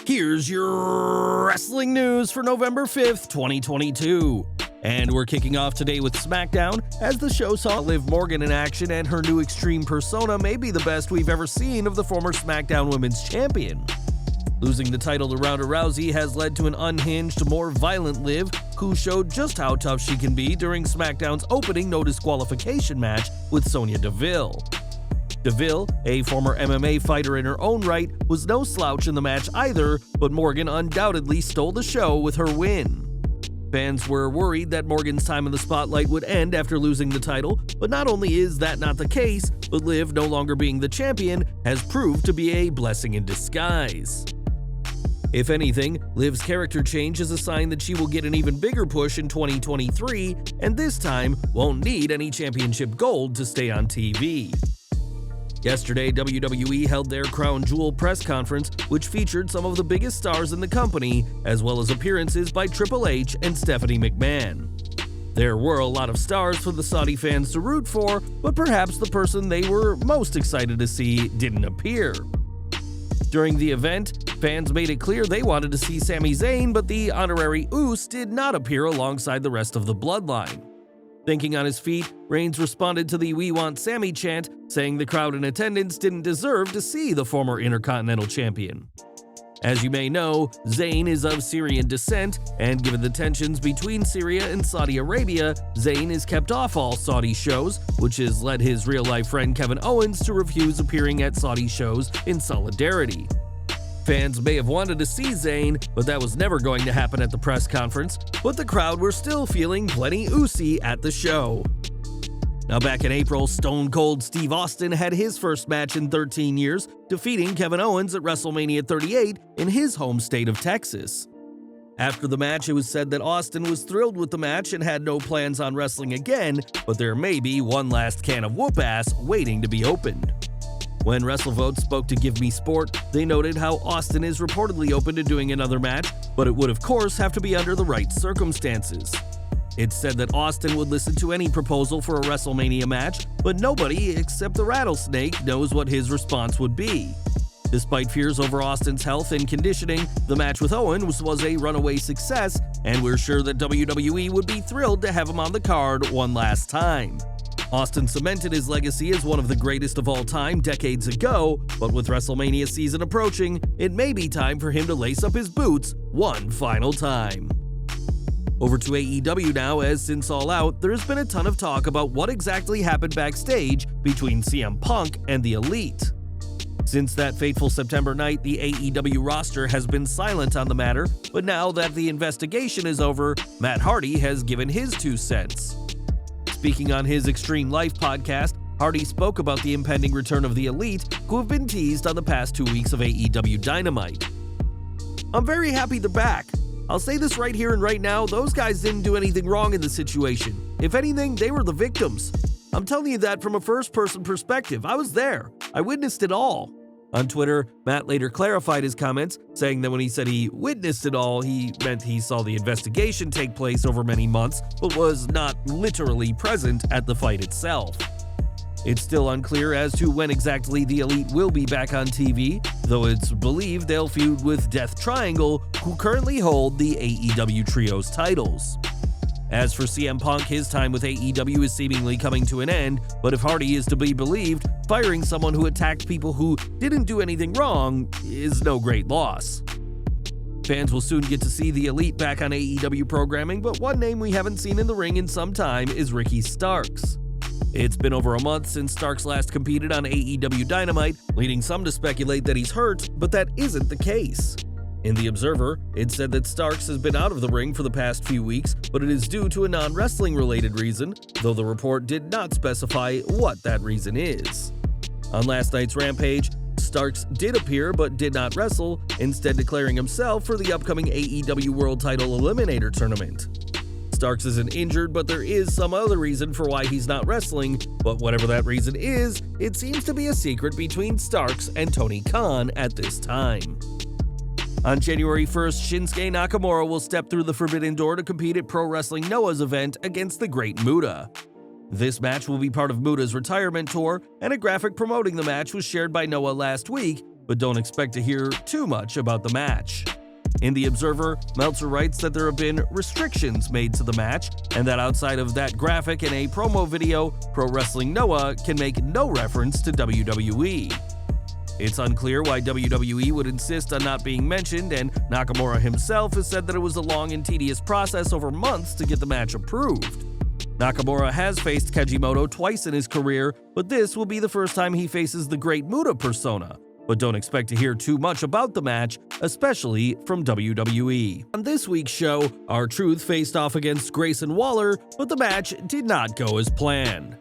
Here's your wrestling news for November 5th, 2022. And we're kicking off today with Smackdown, as the show saw Liv Morgan in action, and her new extreme persona may be the best we've ever seen of the former Smackdown Women's Champion. Losing the title to Ronda Rousey has led to an unhinged, more violent Liv, who showed just how tough she can be during SmackDown's opening no disqualification match with Sonya Deville. Deville, a former MMA fighter in her own right, was no slouch in the match either, but Morgan undoubtedly stole the show with her win. Fans were worried that Morgan's time in the spotlight would end after losing the title, but not only is that not the case, but Liv no longer being the champion has proved to be a blessing in disguise. If anything, Liv's character change is a sign that she will get an even bigger push in 2023, and this time won't need any championship gold to stay on TV. Yesterday, WWE held their Crown Jewel press conference, which featured some of the biggest stars in the company, as well as appearances by Triple H and Stephanie McMahon. There were a lot of stars for the Saudi fans to root for, but perhaps the person they were most excited to see didn't appear. During the event, fans made it clear they wanted to see Sami Zayn, but the honorary Uce did not appear alongside the rest of the bloodline. Thinking on his feet, Reigns responded to the "We Want Sami" chant, saying the crowd in attendance didn't deserve to see the former Intercontinental Champion. As you may know, Zayn is of Syrian descent, and given the tensions between Syria and Saudi Arabia, Zayn is kept off all Saudi shows, which has led his real-life friend Kevin Owens to refuse appearing at Saudi shows in solidarity. Fans may have wanted to see Zayn, but that was never going to happen at the press conference, but the crowd were still feeling plenty Ucy at the show. Now back in April, Stone Cold Steve Austin had his first match in 13 years, defeating Kevin Owens at WrestleMania 38 in his home state of Texas. After the match, it was said that Austin was thrilled with the match and had no plans on wrestling again, but there may be one last can of whoop-ass waiting to be opened. When WrestleVote spoke to Give Me Sport, they noted how Austin is reportedly open to doing another match, but it would of course have to be under the right circumstances. It's said that Austin would listen to any proposal for a WrestleMania match, but nobody except the Rattlesnake knows what his response would be. Despite fears over Austin's health and conditioning, the match with Owens was a runaway success, and we're sure that WWE would be thrilled to have him on the card one last time. Austin cemented his legacy as one of the greatest of all time decades ago, but with WrestleMania season approaching, it may be time for him to lace up his boots one final time. Over to AEW now, as since All Out, there has been a ton of talk about what exactly happened backstage between CM Punk and the Elite. Since that fateful September night, the AEW roster has been silent on the matter, but now that the investigation is over, Matt Hardy has given his 2 cents. Speaking on his Extreme Life podcast, Hardy spoke about the impending return of the Elite, who have been teased on the past 2 weeks of AEW Dynamite. "I'm very happy they're back. I'll say this right here and right now, those guys didn't do anything wrong in the situation. If anything, they were the victims. I'm telling you that from a first-person perspective. I was there. I witnessed it all." On Twitter, Matt later clarified his comments, saying that when he said he witnessed it all, he meant he saw the investigation take place over many months, but was not literally present at the fight itself. It's still unclear as to when exactly the Elite will be back on TV, though it's believed they'll feud with Death Triangle, who currently hold the AEW Trios titles. As for CM Punk, his time with AEW is seemingly coming to an end, but if Hardy is to be believed, firing someone who attacked people who didn't do anything wrong is no great loss. Fans will soon get to see the Elite back on AEW programming, but one name we haven't seen in the ring in some time is Ricky Starks. It's been over a month since Starks last competed on AEW Dynamite, leading some to speculate that he's hurt, but that isn't the case. In The Observer, it said that Starks has been out of the ring for the past few weeks, but it is due to a non-wrestling related reason, though the report did not specify what that reason is. On last night's Rampage, Starks did appear but did not wrestle, instead declaring himself for the upcoming AEW World Title Eliminator Tournament. Starks isn't injured, but there is some other reason for why he's not wrestling, but whatever that reason is, it seems to be a secret between Starks and Tony Khan at this time. On January 1st, Shinsuke Nakamura will step through the Forbidden Door to compete at Pro Wrestling Noah's event against the Great Muta. This match will be part of Muta's retirement tour, and a graphic promoting the match was shared by Noah last week, but don't expect to hear too much about the match. In The Observer, Meltzer writes that there have been restrictions made to the match, and that outside of that graphic in a promo video, Pro Wrestling Noah can make no reference to WWE. It's unclear why WWE would insist on not being mentioned, and Nakamura himself has said that it was a long and tedious process over months to get the match approved. Nakamura has faced Kejimoto twice in his career, but this will be the first time he faces the Great Muta persona. But don't expect to hear too much about the match, especially from WWE. On this week's show, R-Truth faced off against Grayson Waller, but the match did not go as planned.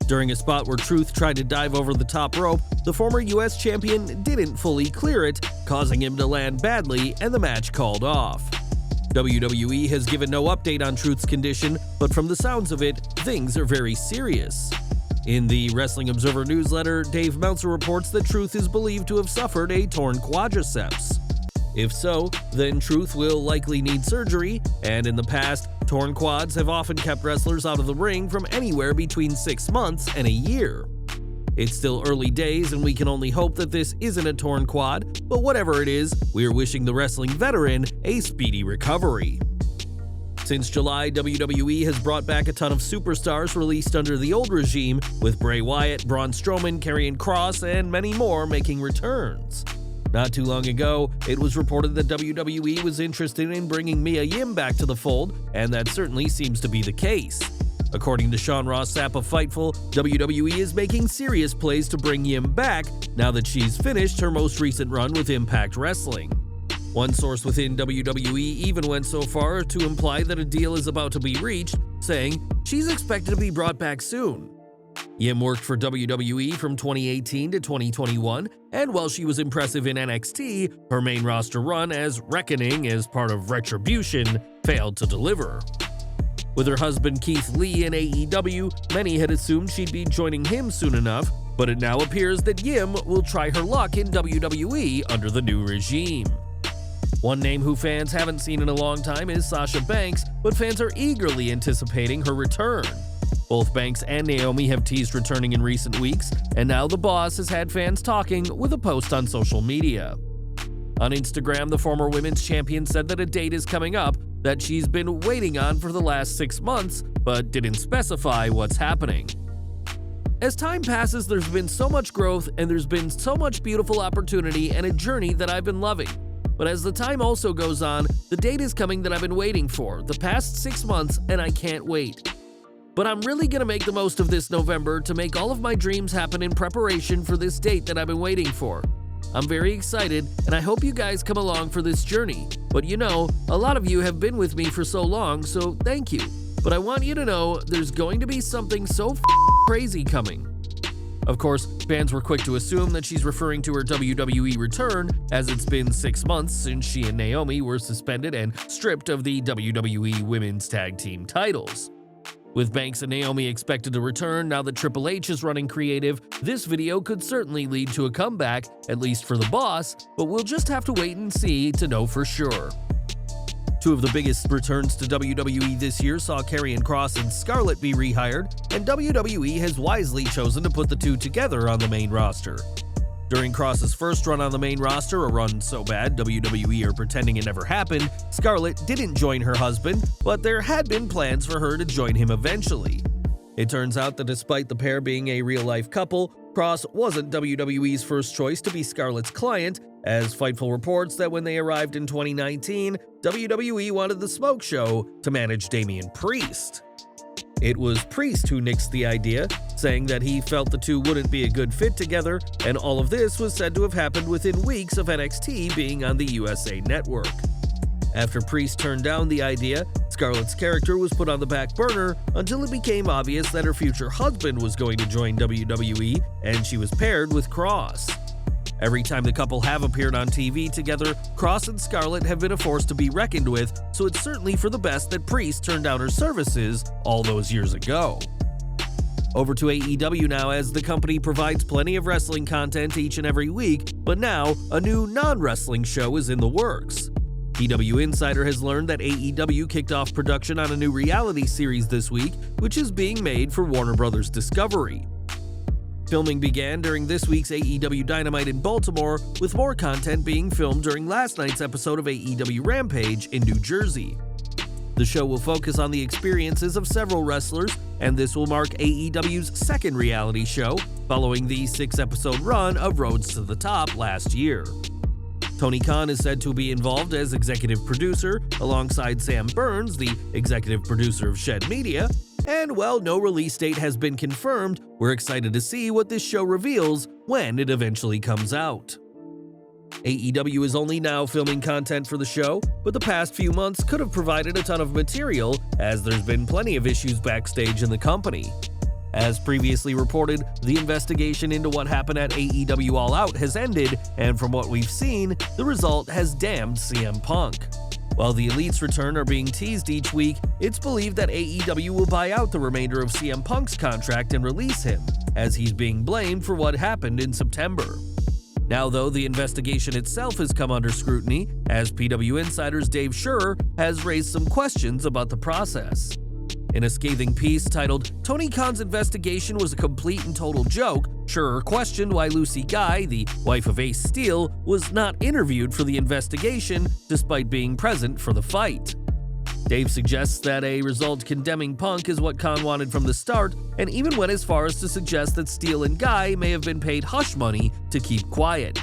During a spot where Truth tried to dive over the top rope, the former US champion didn't fully clear it, causing him to land badly and the match called off. WWE has given no update on Truth's condition, but from the sounds of it, things are very serious. In the Wrestling Observer newsletter, Dave Meltzer reports that Truth is believed to have suffered a torn quadriceps. If so, then Truth will likely need surgery, and in the past, torn quads have often kept wrestlers out of the ring from anywhere between 6 months and a year. It's still early days, and we can only hope that this isn't a torn quad, but whatever it is, we are wishing the wrestling veteran a speedy recovery. Since July, WWE has brought back a ton of superstars released under the old regime, with Bray Wyatt, Braun Strowman, Karrion Kross, and many more making returns. Not too long ago, it was reported that WWE was interested in bringing Mia Yim back to the fold, and that certainly seems to be the case. According to Sean Ross Sapp of Fightful, WWE is making serious plays to bring Yim back now that she's finished her most recent run with Impact Wrestling. One source within WWE even went so far to imply that a deal is about to be reached, saying she's expected to be brought back soon. Yim worked for WWE from 2018 to 2021, and while she was impressive in NXT, her main roster run as Reckoning as part of Retribution failed to deliver. With her husband Keith Lee in AEW, many had assumed she'd be joining him soon enough, but it now appears that Yim will try her luck in WWE under the new regime. One name who fans haven't seen in a long time is Sasha Banks, but fans are eagerly anticipating her return. Both Banks and Naomi have teased returning in recent weeks, and now the boss has had fans talking with a post on social media. On Instagram, the former women's champion said that a date is coming up that she's been waiting on for the last 6 months, but didn't specify what's happening. As time passes, there's been so much growth, and there's been so much beautiful opportunity and a journey that I've been loving. But as the time also goes on, the date is coming that I've been waiting for the past 6 months, and I can't wait. But I'm really gonna make the most of this November to make all of my dreams happen in preparation for this date that I've been waiting for. I'm very excited, and I hope you guys come along for this journey. But you know, a lot of you have been with me for so long, so thank you. But I want you to know there's going to be something so crazy coming. Of course, fans were quick to assume that she's referring to her WWE return, as it's been 6 months since she and Naomi were suspended and stripped of the WWE Women's Tag Team titles. With Banks and Naomi expected to return now that Triple H is running creative, this video could certainly lead to a comeback, at least for the boss, but we'll just have to wait and see to know for sure. Two of the biggest returns to WWE this year saw Karrion Kross and Scarlett be rehired, and WWE has wisely chosen to put the two together on the main roster. During Kross's first run on the main roster, a run so bad WWE are pretending it never happened, Scarlett didn't join her husband, but there had been plans for her to join him eventually. It turns out that despite the pair being a real-life couple, Kross wasn't WWE's first choice to be Scarlett's client, as Fightful reports that when they arrived in 2019, WWE wanted the Smoke Show to manage Damian Priest. It was Priest who nixed the idea, saying that he felt the two wouldn't be a good fit together, and all of this was said to have happened within weeks of NXT being on the USA Network. After Priest turned down the idea, Scarlett's character was put on the back burner until it became obvious that her future husband was going to join WWE, and she was paired with Kross. Every time the couple have appeared on TV together, Kross and Scarlett have been a force to be reckoned with, so it's certainly for the best that Priest turned down her services all those years ago. Over to AEW now, as the company provides plenty of wrestling content each and every week, but now a new non-wrestling show is in the works. PW Insider has learned that AEW kicked off production on a new reality series this week, which is being made for Warner Bros. Discovery. Filming began during this week's AEW Dynamite in Baltimore, with more content being filmed during last night's episode of AEW Rampage in New Jersey. The show will focus on the experiences of several wrestlers, and this will mark AEW's second reality show, following the 6-episode run of Roads to the Top last year. Tony Khan is said to be involved as executive producer, alongside Sam Burns, the executive producer of Shed Media, and while no release date has been confirmed, we're excited to see what this show reveals when it eventually comes out. AEW is only now filming content for the show, but the past few months could have provided a ton of material, as there's been plenty of issues backstage in the company. As previously reported, the investigation into what happened at AEW All Out has ended, and from what we've seen, the result has damned CM Punk. While the Elite's return are being teased each week, it's believed that AEW will buy out the remainder of CM Punk's contract and release him, as he's being blamed for what happened in September. Now though, the investigation itself has come under scrutiny, as PW Insider's Dave Scherer has raised some questions about the process. In a scathing piece titled, "Tony Khan's investigation was a complete and total joke," Scherer questioned why Lucy Guy, the wife of Ace Steel, was not interviewed for the investigation despite being present for the fight. Dave suggests that a result condemning Punk is what Khan wanted from the start, and even went as far as to suggest that Steel and Guy may have been paid hush money to keep quiet.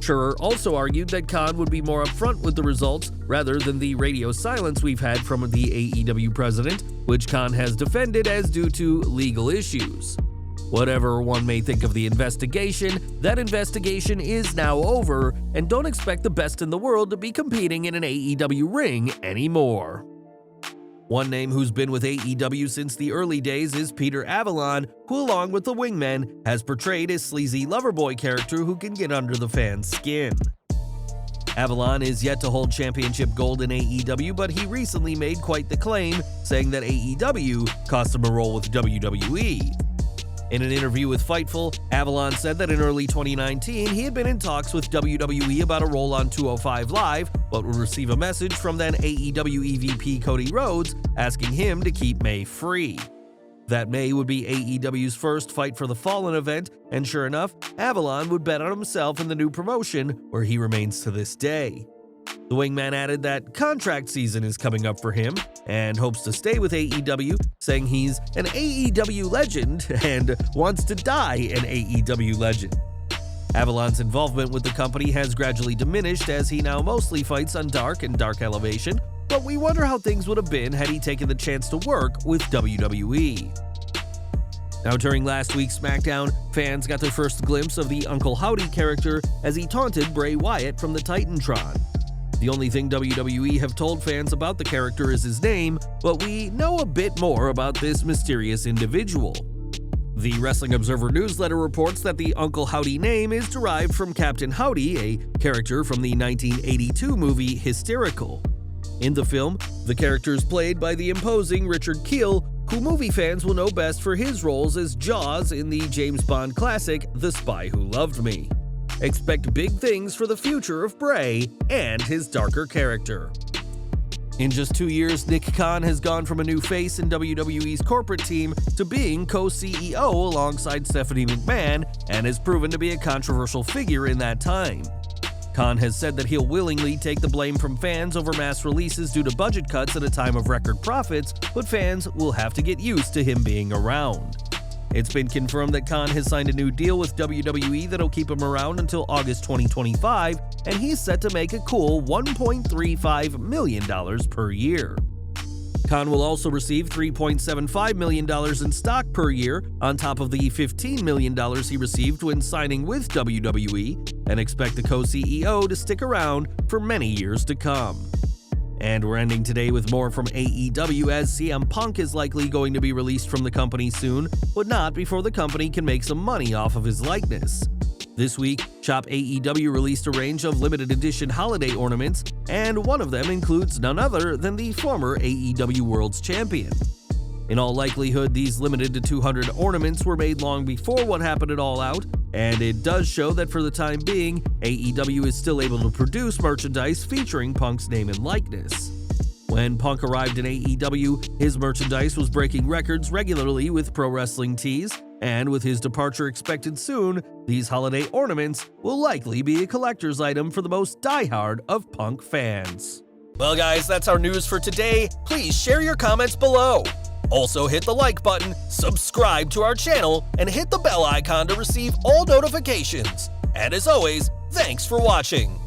Scherer also argued that Khan would be more upfront with the results rather than the radio silence we've had from the AEW president, which Khan has defended as due to legal issues. Whatever one may think of the investigation, that investigation is now over, and don't expect the best in the world to be competing in an AEW ring anymore. One name who's been with AEW since the early days is Peter Avalon, who along with the Wingmen has portrayed a sleazy loverboy character who can get under the fans' skin. Avalon is yet to hold championship gold in AEW, but he recently made quite the claim, saying that AEW cost him a role with WWE. In an interview with Fightful, Avalon said that in early 2019 he had been in talks with WWE about a role on 205 Live, but would receive a message from then AEW EVP Cody Rhodes asking him to keep May free. That May would be AEW's first Fight for the Fallen event, and sure enough, Avalon would bet on himself in the new promotion, where he remains to this day. The Wingman added that contract season is coming up for him and hopes to stay with AEW, saying he's an AEW legend and wants to die an AEW legend. Avalon's involvement with the company has gradually diminished as he now mostly fights on Dark and Dark Elevation, but we wonder how things would have been had he taken the chance to work with WWE. Now, during last week's Smackdown, fans got their first glimpse of the Uncle Howdy character as he taunted Bray Wyatt from the Titantron. The only thing WWE have told fans about the character is his name, but we know a bit more about this mysterious individual. The Wrestling Observer newsletter reports that the Uncle Howdy name is derived from Captain Howdy, a character from the 1982 movie Hysterical. In the film, the character is played by the imposing Richard Kiel, who movie fans will know best for his roles as Jaws in the James Bond classic The Spy Who Loved Me. Expect big things for the future of Bray and his darker character. In just 2 years, Nick Khan has gone from a new face in WWE's corporate team to being co-CEO alongside Stephanie McMahon, and has proven to be a controversial figure in that time. Khan has said that he'll willingly take the blame from fans over mass releases due to budget cuts at a time of record profits, but fans will have to get used to him being around. It's been confirmed that Khan has signed a new deal with WWE that'll keep him around until August 2025, and he's set to make a cool $1.35 million per year. Khan will also receive $3.75 million in stock per year, on top of the $15 million he received when signing with WWE, and expect the co-CEO to stick around for many years to come. And we're ending today with more from AEW, as CM Punk is likely going to be released from the company soon, but not before the company can make some money off of his likeness. This week, Shop AEW released a range of limited edition holiday ornaments, and one of them includes none other than the former AEW World's Champion. In all likelihood, these limited to 200 ornaments were made long before what happened at All Out, and it does show that for the time being, AEW is still able to produce merchandise featuring Punk's name and likeness. When Punk arrived in AEW, his merchandise was breaking records regularly with Pro Wrestling Tees, And with his departure expected soon, these holiday ornaments will likely be a collector's item for the most diehard of Punk fans. Well guys, that's our news for today. Please share your comments below. Also hit the like button, subscribe to our channel, and hit the bell icon to receive all notifications. And as always, thanks for watching.